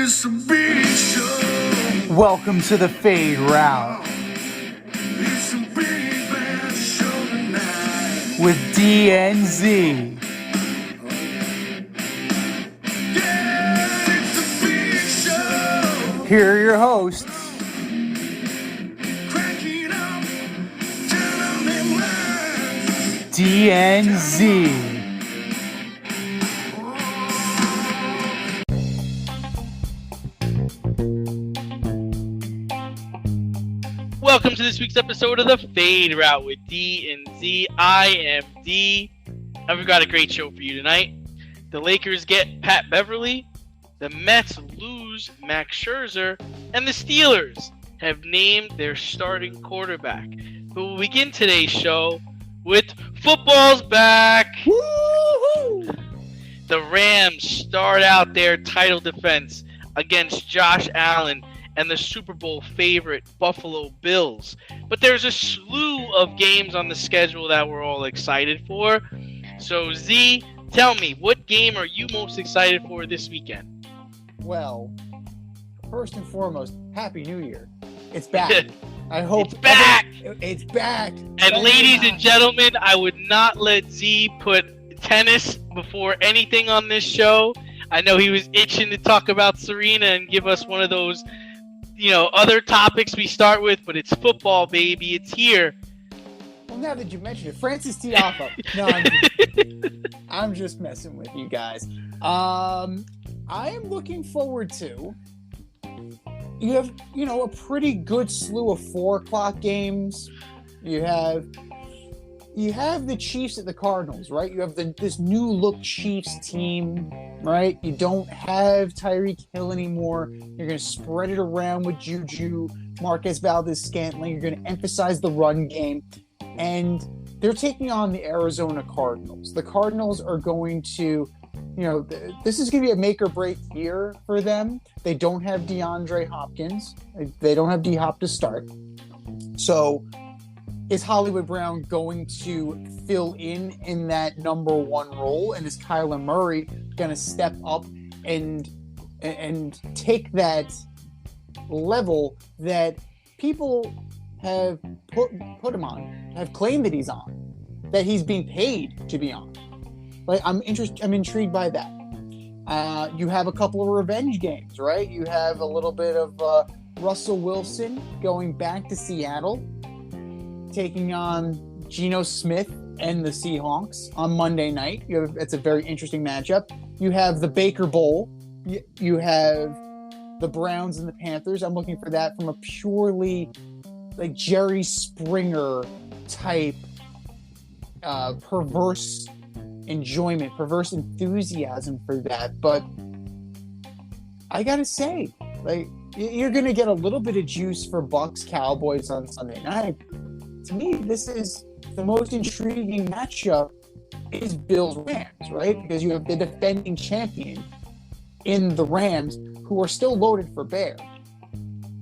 it's a big show. Welcome to the Fade Route It's a big bad show tonight. with DNZ. Yeah, it's a big show. Here are your hosts, Cracking up, telling them lies. DNZ. Welcome to this week's episode of the Fade Route with D and Z. I am D, and we've got a great show for you tonight. The Lakers get Pat Beverley, the Mets lose Max Scherzer, and the Steelers have named their starting quarterback. But we'll begin today's show with football's back. Woo-hoo! The Rams start out their title defense against Josh Allen and the Super Bowl favorite Buffalo Bills. But there's a slew of games on the schedule that we're all excited for. So Z, tell me, what game are you most excited for this weekend? Well, first and foremost, Happy New Year. It's back. I hope It's back! It's back. And ladies and gentlemen, I would not let Z put tennis before anything on this show. I know he was itching to talk about Serena and give us one of those, other topics we start with, but it's football, baby. It's here. Well, now that you mention it, Francis Tiafoe. No, I'm just messing with you guys. I am looking forward to. You have, a pretty good slew of 4:00 games. You have the Chiefs at the Cardinals, right? You have this new look Chiefs team, right? You don't have Tyreek Hill anymore. You're going to spread it around with Juju, Marquez Valdez-Scantling. You're going to emphasize the run game. And they're taking on the Arizona Cardinals. The Cardinals are going to, this is going to be a make or break year for them. They don't have DeAndre Hopkins. They don't have D-Hop to start. So is Hollywood Brown going to fill in that number one role? And is Kyler Murray going to step up and take that level that people have put him on, have claimed that he's on, that he's being paid to be on? Like, I'm intrigued by that. You have a couple of revenge games, right? You have a little bit of Russell Wilson going back to Seattle, taking on Geno Smith and the Seahawks on Monday night. It's a very interesting matchup. You have the Baker Bowl. You have the Browns and the Panthers. I'm looking for that from a purely like Jerry Springer type perverse enjoyment, perverse enthusiasm for that. But I gotta say, like, you're gonna get a little bit of juice for Bucks Cowboys on Sunday night. To me, this is the most intriguing matchup is Bills Rams, right? Because you have the defending champion in the Rams who are still loaded for bear,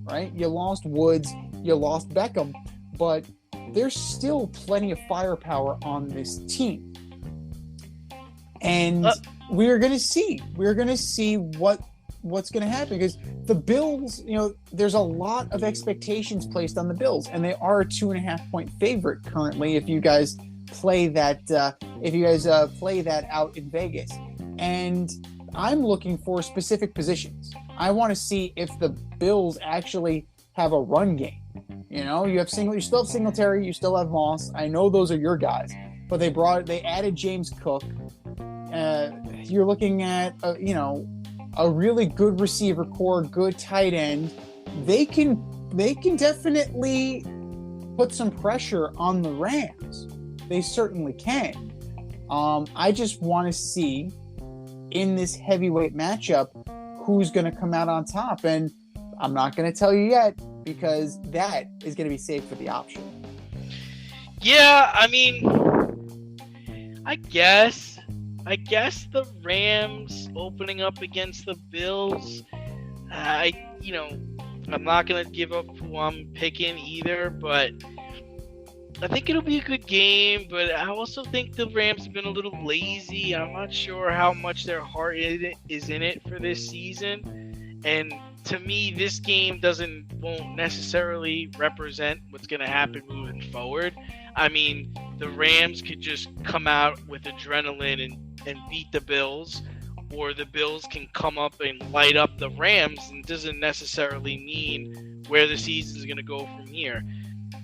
right? You lost Woods, you lost Beckham, but there's still plenty of firepower on this team. And we're going to see what's going to happen, because the Bills, there's a lot of expectations placed on the Bills, and they are a 2.5-point favorite currently. If you guys play that, play that out in Vegas, and I'm looking for specific positions. I want to see if the Bills actually have a run game. You still have Singletary, you still have Moss. I know those are your guys, but they added James Cook. You're looking at a really good receiver core, good tight end. They can definitely put some pressure on the Rams. They certainly can. I just want to see in this heavyweight matchup who's going to come out on top, and I'm not going to tell you yet because that is going to be saved for the option. Yeah, I mean, I guess the Rams opening up against the Bills, I'm not going to give up who I'm picking either, but I think it'll be a good game, but I also think the Rams have been a little lazy. I'm not sure how much their heart is in it for this season. And to me, this game won't necessarily represent what's going to happen moving forward. I mean, the Rams could just come out with adrenaline and beat the Bills, or the Bills can come up and light up the Rams, and doesn't necessarily mean where the season's going to go from here.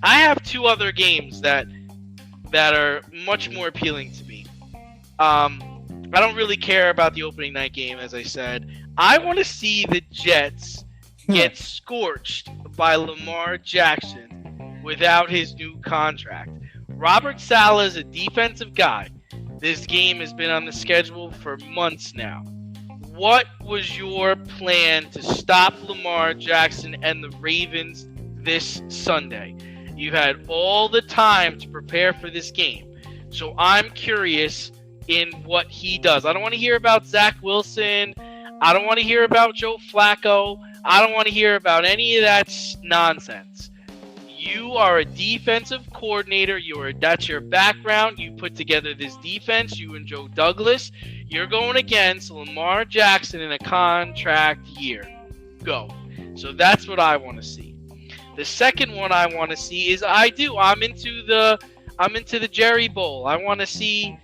I have two other games that are much more appealing to me. I don't really care about the opening night game, as I said. I want to see the Jets get scorched by Lamar Jackson without his new contract. Robert Saleh is a defensive guy. This game has been on the schedule for months now. What was your plan to stop Lamar Jackson and the Ravens this Sunday? You had all the time to prepare for this game. So I'm curious in what he does. I don't want to hear about Zach Wilson. I don't want to hear about Joe Flacco. I don't want to hear about any of that nonsense. You are a defensive coordinator. That's your background. You put together this defense. You and Joe Douglas. You're going against Lamar Jackson in a contract year. Go. So that's what I want to see. The second one I want to see is I'm into the Jerry Bowl. I want to see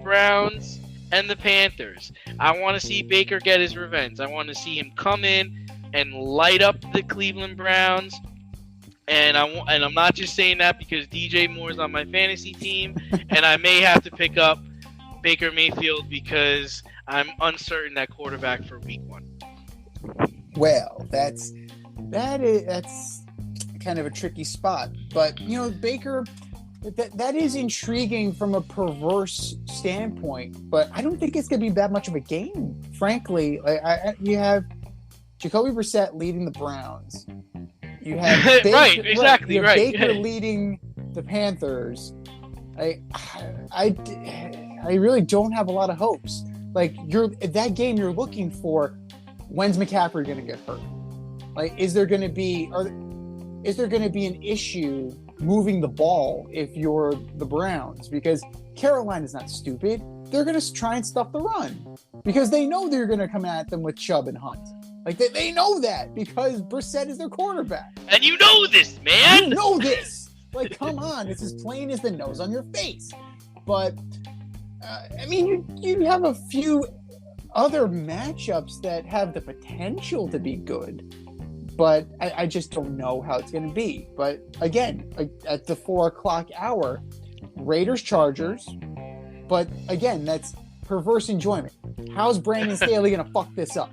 Browns and the Panthers. I want to see Baker get his revenge. I want to see him come in and light up the Cleveland Browns. And I'm not just saying that because DJ Moore's on my fantasy team, and I may have to pick up Baker Mayfield because I'm uncertain at quarterback for Week 1. Well, that's kind of a tricky spot, but Baker, that is intriguing from a perverse standpoint. But I don't think it's going to be that much of a game, frankly. You have Jacoby Brissett leading the Browns. You have Baker, right, exactly, you have right. Baker leading the Panthers. I really don't have a lot of hopes. Like that game, you're looking for when's McCaffrey going to get hurt? Like, is there going to be an issue moving the ball if you're the Browns? Because Carolina's not stupid. They're going to try and stuff the run because they know they're going to come at them with Chubb and Hunt. Like, they know that because Brissett is their quarterback. And you know this, man! You know this! Like, come on. It's as plain as the nose on your face. But, you have a few other matchups that have the potential to be good. But I just don't know how it's going to be. But, again, at the 4 o'clock hour, Raiders-Chargers. But, again, that's perverse enjoyment. How's Brandon Staley going to fuck this up?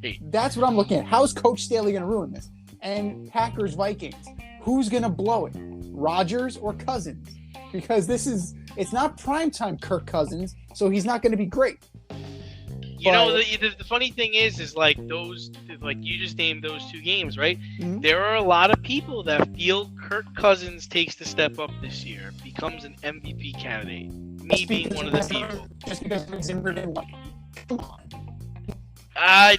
Right. That's what I'm looking at. How's Coach Staley going to ruin this? And Packers-Vikings. Who's going to blow it? Rodgers or Cousins? Because it's not primetime Kirk Cousins, so he's not going to be great. The funny thing is like you just named those two games, right? Mm-hmm. There are a lot of people that feel Kirk Cousins takes the step up this year, becomes an MVP candidate. Me being one of the people. Just because he's injured in one. Come on.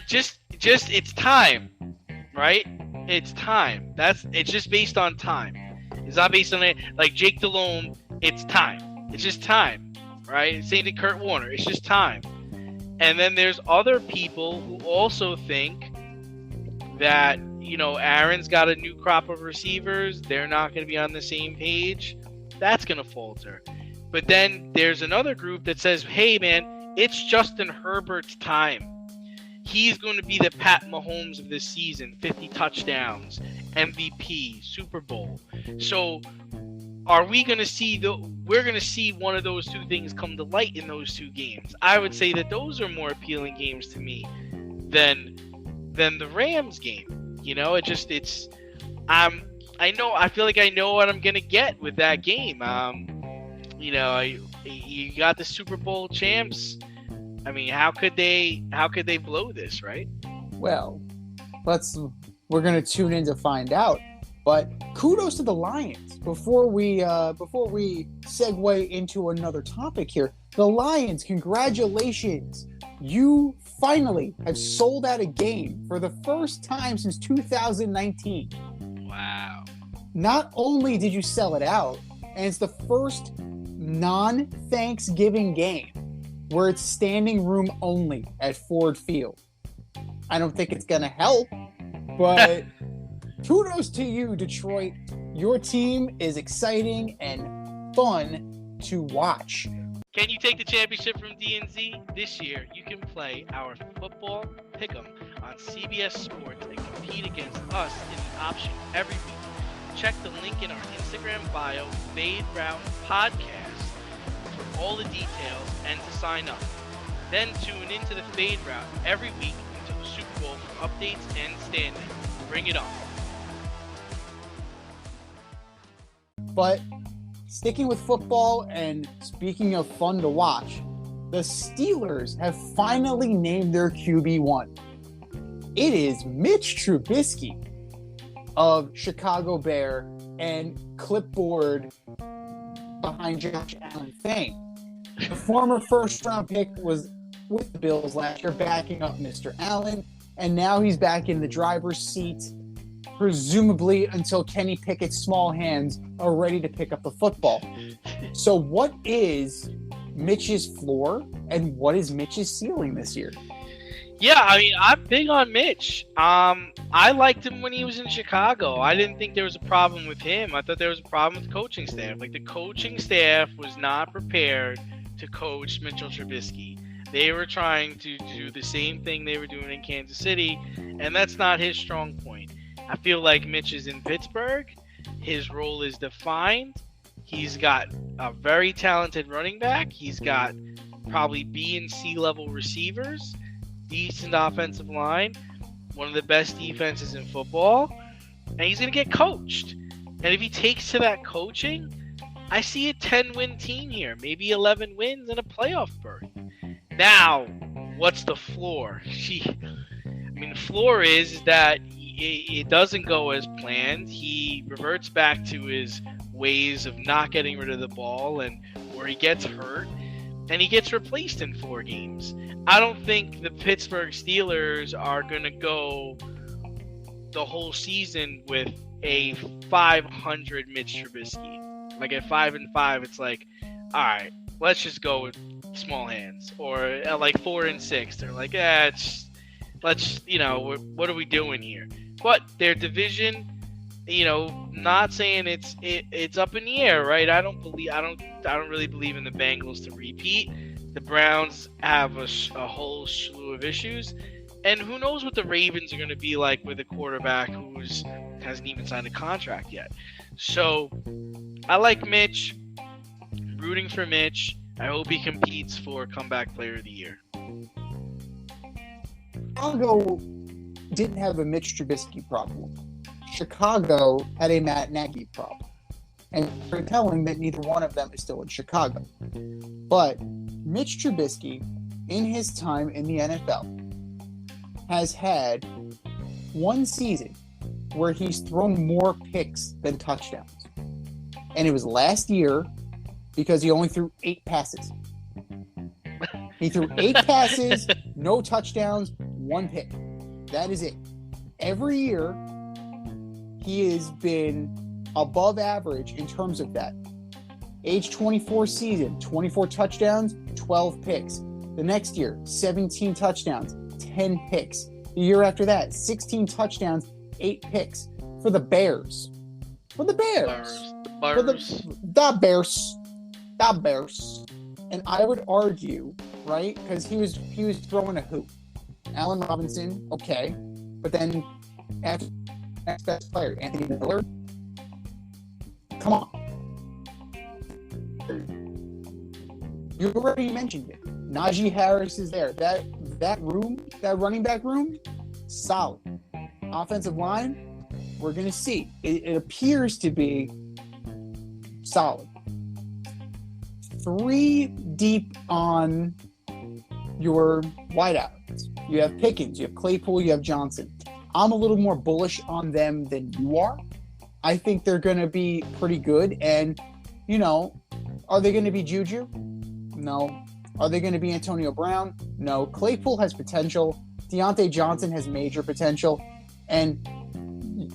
Just it's time, right? It's time. It's just based on time. It's not based on it. Like Jake Delhomme, it's time. It's just time, right? Same to Kurt Warner. It's just time. And then there's other people who also think that, Aaron's got a new crop of receivers. They're not going to be on the same page. That's going to falter. But then there's another group that says, hey, man, it's Justin Herbert's time. He's going to be the Pat Mahomes of this season, 50 touchdowns, MVP, Super Bowl. So are we going to see we're going to see one of those two things come to light in those two games? I would say that those are more appealing games to me than the Rams game. I feel like I know what I'm going to get with that game. You got the Super Bowl champs. I mean, how could they blow this, right? Well, we're going to tune in to find out. But kudos to the Lions. Before we segue into another topic here, the Lions, congratulations. You finally have sold out a game for the first time since 2019. Wow. Not only did you sell it out, and it's the first non-Thanksgiving game where it's standing room only at Ford Field. I don't think it's going to help, but kudos to you, Detroit. Your team is exciting and fun to watch. Can you take the championship from DNZ? This year, you can play our football pick'em on CBS Sports and compete against us in the option every week. Check the link in our Instagram bio, Fade Route Podcast, for all the details and to sign up. Then tune into the Fade Route every week until the Super Bowl for updates and standings. Bring it on. But sticking with football and speaking of fun to watch, the Steelers have finally named their QB1. It is Mitch Trubisky of Chicago Bear and clipboard behind Josh Allen fame. The former first-round pick was with the Bills last year, backing up Mr. Allen, and now he's back in the driver's seat, presumably until Kenny Pickett's small hands are ready to pick up the football. So what is Mitch's floor and what is Mitch's ceiling this year? Yeah, I mean, I'm big on Mitch. I liked him when he was in Chicago. I didn't think there was a problem with him. I thought there was a problem with the coaching staff. Like, the coaching staff was not prepared to coach Mitchell Trubisky. They were trying to do the same thing they were doing in Kansas City, and that's not his strong point. I feel like Mitch is in Pittsburgh. His role is defined. He's got a very talented running back. He's got probably B and C level receivers, decent offensive line, one of the best defenses in football, and he's going to get coached. And if he takes to that coaching, I see a 10-win team here, maybe 11 wins and a playoff berth. Now, what's the floor? The floor is that it doesn't go as planned. He reverts back to his ways of not getting rid of the ball, and where he gets hurt, and he gets replaced in 4 games. I don't think the Pittsburgh Steelers are going to go the whole season with a 500 Mitch Trubisky. Like at 5-5, it's like, all right, let's just go with small hands. Or at like 4-6, they're like, what are we doing here? But their division, not saying it's up in the air, right? I don't really believe in the Bengals to repeat. The Browns have a whole slew of issues, and who knows what the Ravens are going to be like with a quarterback who hasn't even signed a contract yet. So I like Mitch. Rooting for Mitch. I hope he competes for Comeback Player of the Year. Chicago didn't have a Mitch Trubisky problem. Chicago had a Matt Nagy problem. And it's very telling that neither one of them is still in Chicago. But Mitch Trubisky, in his time in the NFL, has had one season where he's thrown more picks than touchdowns. And it was last year because he only threw 8 passes. He threw 8 passes, no touchdowns, 1 pick. That is it. Every year, he has been above average in terms of that. Age 24 season, 24 touchdowns, 12 picks. The next year, 17 touchdowns, 10 picks. The year after that, 16 touchdowns, 8 picks. For the Bears. For the Bears. The Bears. The Bears. And I would argue, right, because he was throwing a hoop. Allen Robinson, okay. But then, after next best player, Anthony Miller. Come on. You already mentioned it. Najee Harris is there. That room, that running back room, solid. Offensive line, we're going to see. It appears to be solid. 3 deep on your wideouts. You have Pickens, you have Claypool, you have Johnson. I'm a little more bullish on them than you are. I think they're going to be pretty good. And, are they going to be Juju? No. Are they going to be Antonio Brown? No. Claypool has potential. Deontay Johnson has major potential. And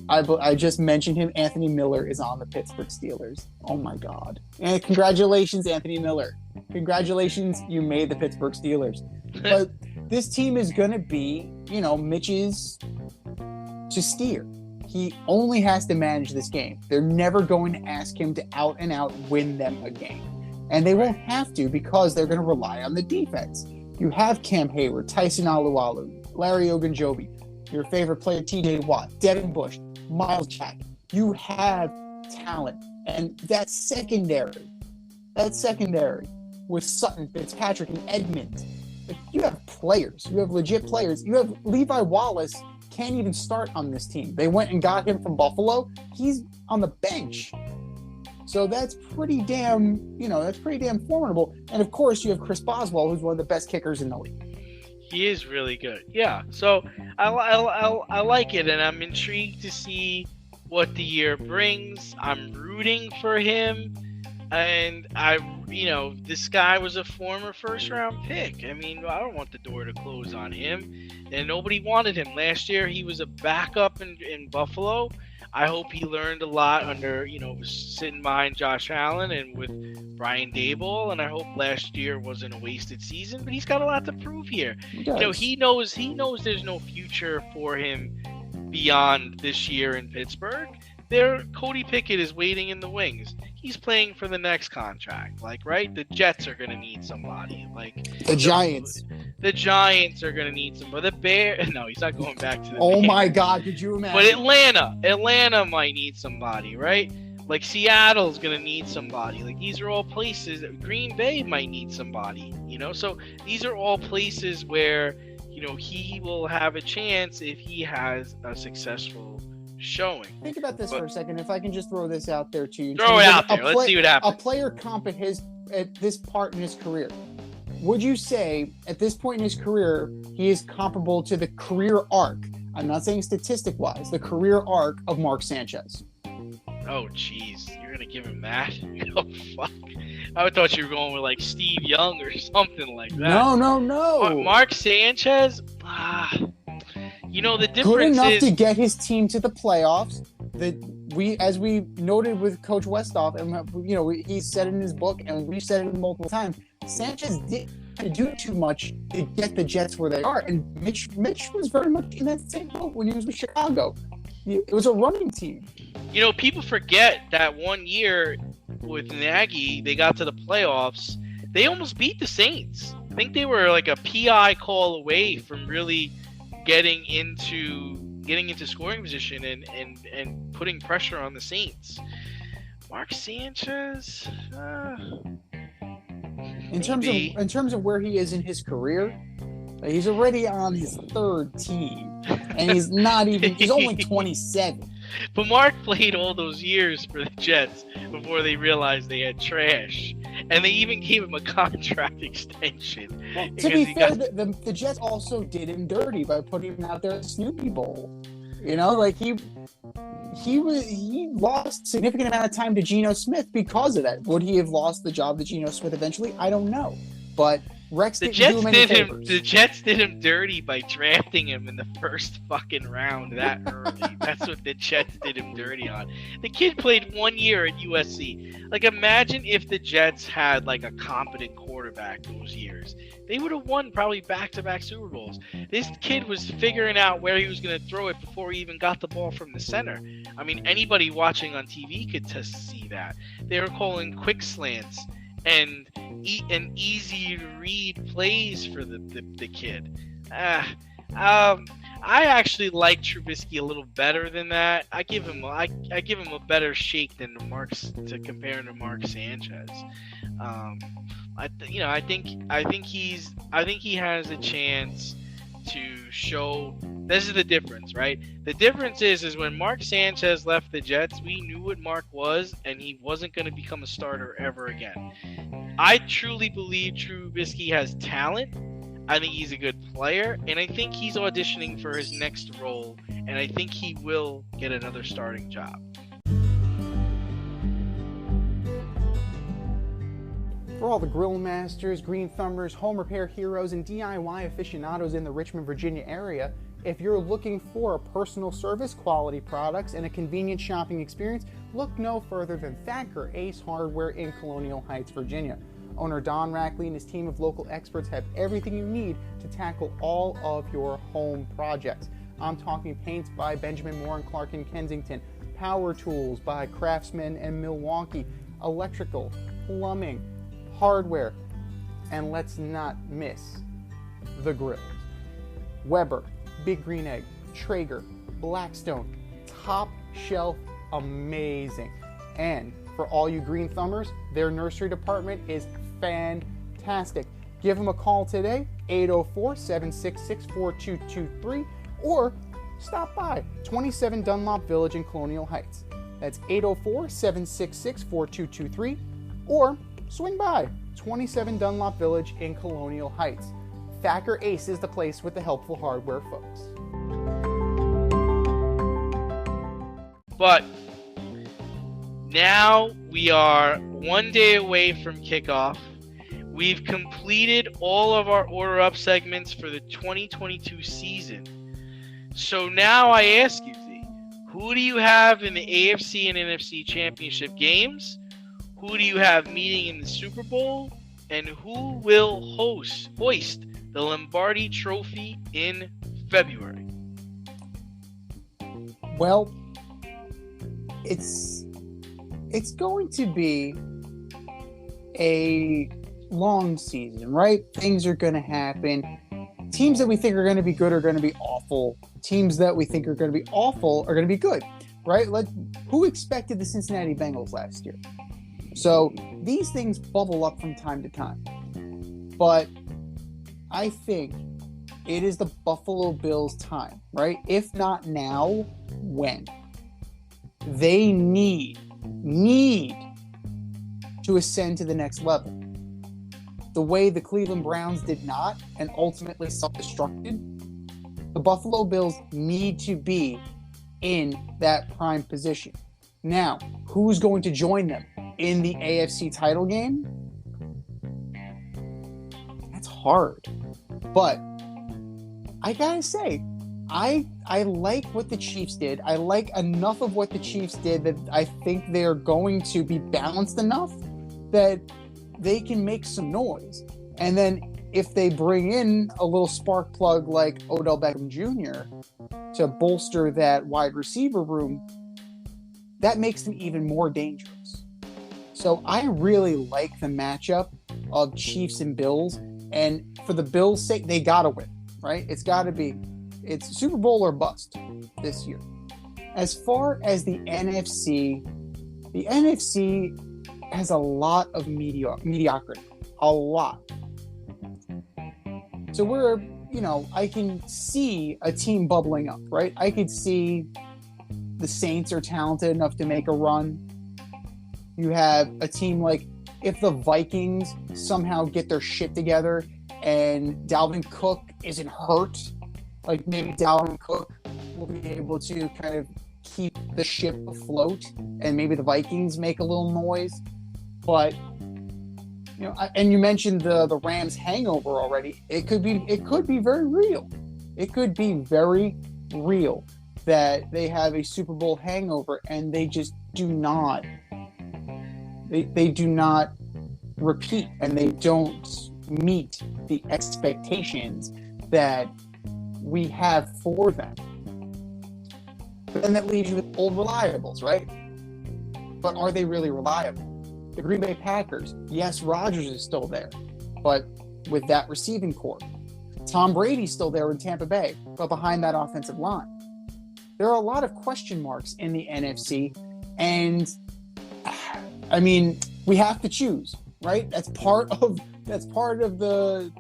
I just mentioned him. Anthony Miller is on the Pittsburgh Steelers. Oh, my God. And congratulations, Anthony Miller. Congratulations, you made the Pittsburgh Steelers. But this team is going to be, Mitch's to steer. He only has to manage this game. They're never going to ask him to out and out win them a game. And they won't have to because they're going to rely on the defense. You have Cam Hayward, Tyson Alualu, Larry Ogunjobi, your favorite player, TJ Watt, Devin Bush, Miles Jack. You have talent. And that's secondary with Sutton, Fitzpatrick, and Edmonds. You have players. You have legit players. You have Levi Wallace can't even start on this team. They went and got him from Buffalo. He's on the bench. So that's pretty damn formidable. And of course, you have Chris Boswell, who's one of the best kickers in the league. He is really good. Yeah. So I like it, and I'm intrigued to see what the year brings. I'm rooting for him, and this guy was a former first-round pick. I mean, I don't want the door to close on him, and nobody wanted him. Last year, he was a backup in Buffalo. I hope he learned a lot under, sitting behind Josh Allen and with Brian Daboll, and I hope last year wasn't a wasted season, but he's got a lot to prove here. He knows there's no future for him beyond this year in Pittsburgh. Cody Pickett is waiting in the wings. He's playing for the next contract. Right? The Jets are going to need somebody. The Giants. The Giants are going to need somebody. The Bears. No, he's not going back to the Oh Bears. my God, could you imagine? But Atlanta might need somebody, right? Seattle's going to need somebody. These are all places. Green Bay might need somebody, So these are all places where, he will have a chance if he has a successful showing. Think about this for a second. If I can just throw this out there to you. Throw it out there. Let's see what happens. A player comp at this part in his career. Would you say at this point in his career he is comparable to the career arc? I'm not saying statistic-wise, the career arc of Mark Sanchez. Oh, jeez. You're going to give him that? Oh, fuck. I thought you were going with Steve Young or something like that. No. Mark Sanchez? The difference good enough is... to get his team to the playoffs. As we noted with Coach Westhoff, and he said it in his book, and we've said it multiple times, Sanchez didn't do too much to get the Jets where they are, and Mitch was very much in that same boat when he was with Chicago. It was a running team. People forget that one year with Nagy, they got to the playoffs. They almost beat the Saints. I think they were a PI call away from really getting into scoring position and putting pressure on the Saints. Mark Sanchez, in terms of where he is in his career, he's already on his third team, and he's only 27. But Mark played all those years for the Jets before they realized they had trash. And they even gave him a contract extension. Well, to be fair, the Jets also did him dirty by putting him out there at Snoopy Bowl. He lost a significant amount of time to Geno Smith because of that. Would he have lost the job to Geno Smith eventually? I don't know. But Rex didn't do him any favors. The Jets did him dirty by drafting him in the first fucking round that early. That's what the Jets did him dirty on. The kid played 1 year at USC. Imagine if the Jets had a competent quarterback those years. They would have won probably back-to-back Super Bowls. This kid was figuring out where he was going to throw it before he even got the ball from the center. I mean, anybody watching on TV could see that. They were calling quick slants and easy to read plays for the kid. I actually like Trubisky a little better than that. I give him a better shake than compare to Mark Sanchez. I think he has a chance to show. This is the difference, right? The difference is when Mark Sanchez left the Jets, we knew what Mark was, and he wasn't going to become a starter ever again. I truly believe Trubisky has talent. I think he's a good player, and I think he's auditioning for his next role, and I think he will get another starting job. For all the grill masters, green thumbers, home repair heroes, and DIY aficionados in the Richmond, Virginia area, if you're looking for a personal service, quality products, and a convenient shopping experience, look no further than Thacker Ace Hardware in Colonial Heights, Virginia. Owner Don Rackley and his team of local experts have everything you need to tackle all of your home projects. I'm talking paints by Benjamin Moore and Clark in Kensington, power tools by Craftsman and Milwaukee, electrical, plumbing, hardware, and let's not miss the grills. Weber, Big Green Egg, Traeger, Blackstone, top shelf, amazing. And for all you green thumbers, their nursery department is fantastic. Give them a call today, 804-766-4223, or stop by 27 Dunlop Village in Colonial Heights. That's 804-766-4223, or swing by 27 Dunlop Village in Colonial Heights. Thacker Ace is the place with the helpful hardware, folks. But now we are one day away from kickoff. We've completed all of our Order Up segments for the 2022 season. So now I ask you, Z, who do you have in the AFC and NFC championship games? Who do you have meeting in the Super Bowl? And who will hoist the Lombardi Trophy in February? Well, it's going to be a long season, right? Things are going to happen. Teams that we think are going to be good are going to be awful. Teams that we think are going to be awful are going to be good, right? Who expected the Cincinnati Bengals last year? So these things bubble up from time to time. But I think it is the Buffalo Bills' time, right? If not now, when? They need to ascend to the next level. The way the Cleveland Browns did not and ultimately self-destructed, the Buffalo Bills need to be in that prime position. Now, who's going to join them in the AFC title game? That's hard. But I gotta say, I like what the Chiefs did. I like enough of what the Chiefs did that I think they're going to be balanced enough that they can make some noise. And then if they bring in a little spark plug like Odell Beckham Jr. to bolster that wide receiver room, that makes them even more dangerous. So I really like the matchup of Chiefs and Bills. And for the Bills' sake, they got to win, right? It's Super Bowl or bust this year. As far as the NFC has a lot of mediocrity. A lot. So I can see a team bubbling up, right? I could see the Saints are talented enough to make a run. You have a team like, if the Vikings somehow get their shit together and Dalvin Cook isn't hurt, like maybe Dalvin Cook will be able to kind of keep the ship afloat, and maybe the Vikings make a little noise. But and you mentioned the Rams hangover already. It could be very real. It could be very real that they have a Super Bowl hangover and they just do not. They do not repeat, and they don't meet the expectations that we have for them. But then that leaves you with old reliables, right? But are they really reliable? The Green Bay Packers, yes, Rodgers is still there, but with that receiving core. Tom Brady's still there in Tampa Bay, but behind that offensive line. There are a lot of question marks in the NFC, and I mean, we have to choose, right? That's part of the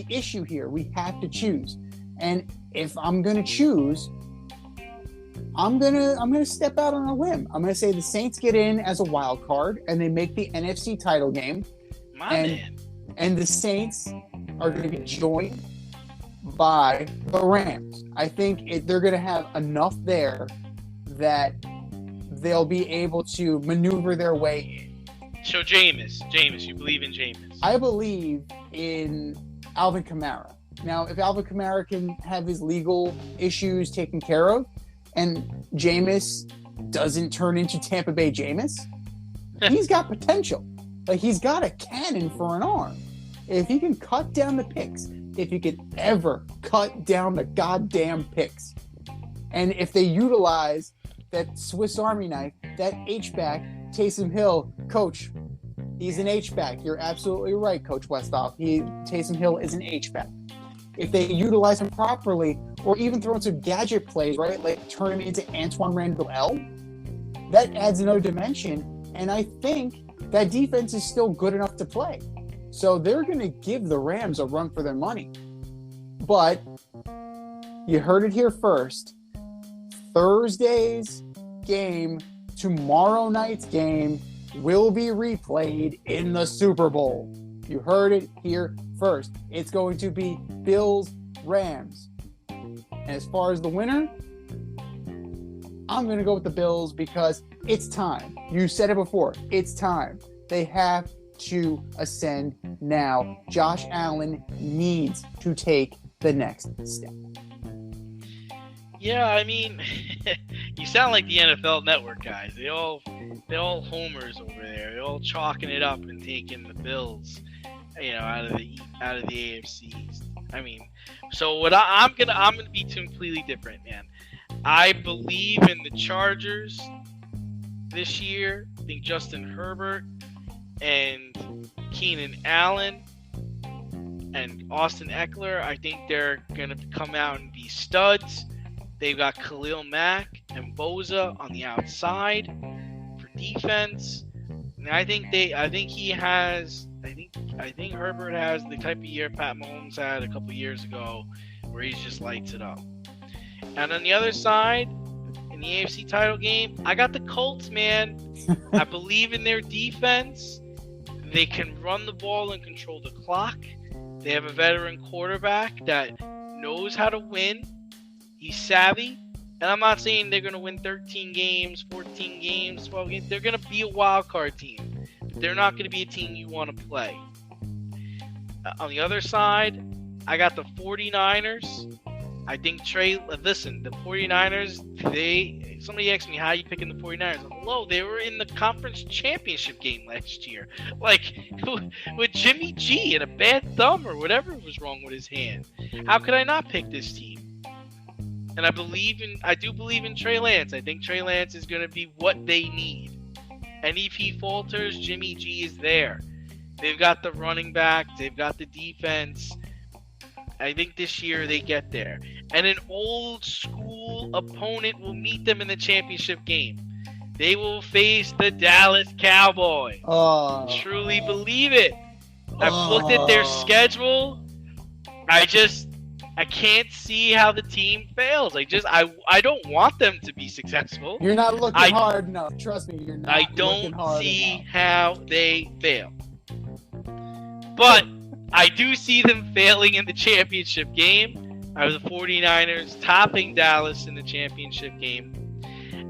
issue here. We have to choose. And if I'm going to choose, I'm gonna step out on a limb. I'm gonna say the Saints get in as a wild card and they make the NFC title game. And the Saints are going to be joined by the Rams. I think they're going to have enough there that they'll be able to maneuver their way in. So Jameis, you believe in Jameis? I believe in Alvin Kamara. Now, if Alvin Kamara can have his legal issues taken care of, and Jameis doesn't turn into Tampa Bay Jameis, he's got potential. Like, he's got a cannon for an arm. If he can cut down the picks, if he could ever cut down the goddamn picks, and if they utilize that Swiss Army knife, that H-back, Taysom Hill, coach, he's an H-back. You're absolutely right, Coach Westhoff. Taysom Hill is an H-back. If they utilize him properly, or even throw in some gadget plays, right, like turn him into Antoine Randall L., that adds another dimension, and I think that defense is still good enough to play. So they're going to give the Rams a run for their money. But you heard it here first. Thursday's game, tomorrow night's game, will be replayed in the Super Bowl. You heard it here first. It's going to be Bills-Rams. And as far as the winner, I'm going to go with the Bills because it's time. You said it before. It's time. They have to ascend now. Josh Allen needs to take the next step. Yeah, I mean, you sound like the NFL Network guys. They all homers over there. They're all chalking it up and taking the Bills, out of the AFC East. I mean, so what I'm gonna be completely different, man. I believe in the Chargers this year. I think Justin Herbert and Keenan Allen and Austin Eckler, I think they're going to come out and be studs. They've got Khalil Mack and Bosa on the outside for defense. And I think Herbert has the type of year Pat Mahomes had a couple years ago where he just lights it up. And on the other side, in the AFC title game, I got the Colts, man. I believe in their defense. They can run the ball and control the clock. They have a veteran quarterback that knows how to win. He's savvy. And I'm not saying they're going to win 13 games, 14 games, 12 games. They're going to be a wild card team. But they're not going to be a team you want to play. On the other side, I got the 49ers. I think the 49ers, somebody asked me, how are you picking the 49ers? Hello, they were in the conference championship game last year. Like, with Jimmy G and a bad thumb or whatever was wrong with his hand. How could I not pick this team? And I do believe in Trey Lance. I think Trey Lance is going to be what they need. And if he falters, Jimmy G is there. They've got the running back. They've got the defense. I think this year they get there. And an old school opponent will meet them in the championship game. They will face the Dallas Cowboys. Truly believe it. I've looked at their schedule. I can't see how the team fails. I don't want them to be successful. You're not looking hard enough. Trust me, you're not looking hard enough. I don't see how they fail. But I do see them failing in the championship game. I have the 49ers topping Dallas in the championship game.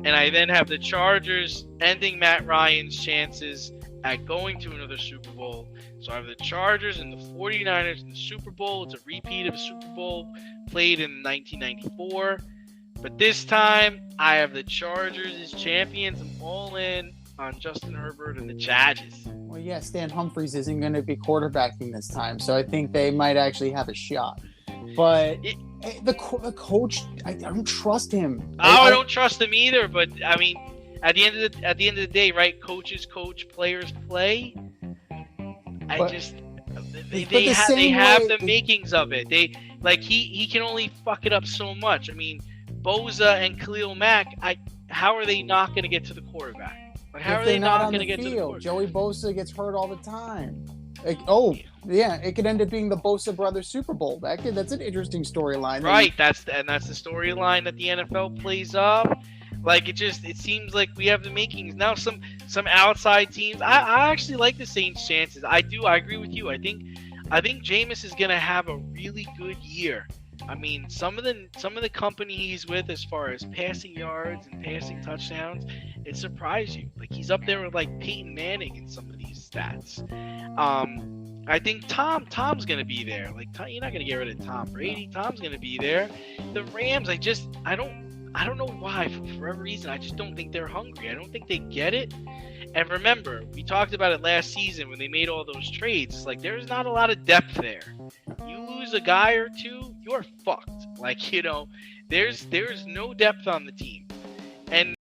And I then have the Chargers ending Matt Ryan's chances at going to another Super Bowl. So I have the Chargers and the 49ers in the Super Bowl. It's a repeat of a Super Bowl played in 1994. But this time, I have the Chargers as champions. I'm all in on Justin Herbert and the Chargers. Well, yeah, Stan Humphries isn't going to be quarterbacking this time, so I think they might actually have a shot. But the coach, I don't trust him. I don't trust him either. But I mean, at the end of the day, right? Coaches coach, players play. They have the makings of it. He can only fuck it up so much. I mean, Bosa and Khalil Mack. How are they not going to get to the quarterback? Like, how are they not going to get to the quarterback? Joey Bosa gets hurt all the time. It could end up being the Bosa Brothers Super Bowl. That's an interesting storyline. Right, that's the storyline that the NFL plays up. Like, it seems like we have the makings now. Some outside teams. I actually like the Saints' chances. I agree with you. I think Jameis is gonna have a really good year. I mean, some of the company he's with as far as passing yards and passing touchdowns, it surprised you. Like, he's up there with like Peyton Manning in some of these stats. I think Tom's gonna be there. Like, you're not gonna get rid of Tom Brady. Tom's gonna be there. The Rams, I don't know why. For whatever reason, I just don't think they're hungry. I don't think they get it. And remember, we talked about it last season when they made all those trades. Like, there's not a lot of depth there. You lose a guy or two, you're fucked. Like, there's no depth on the team. And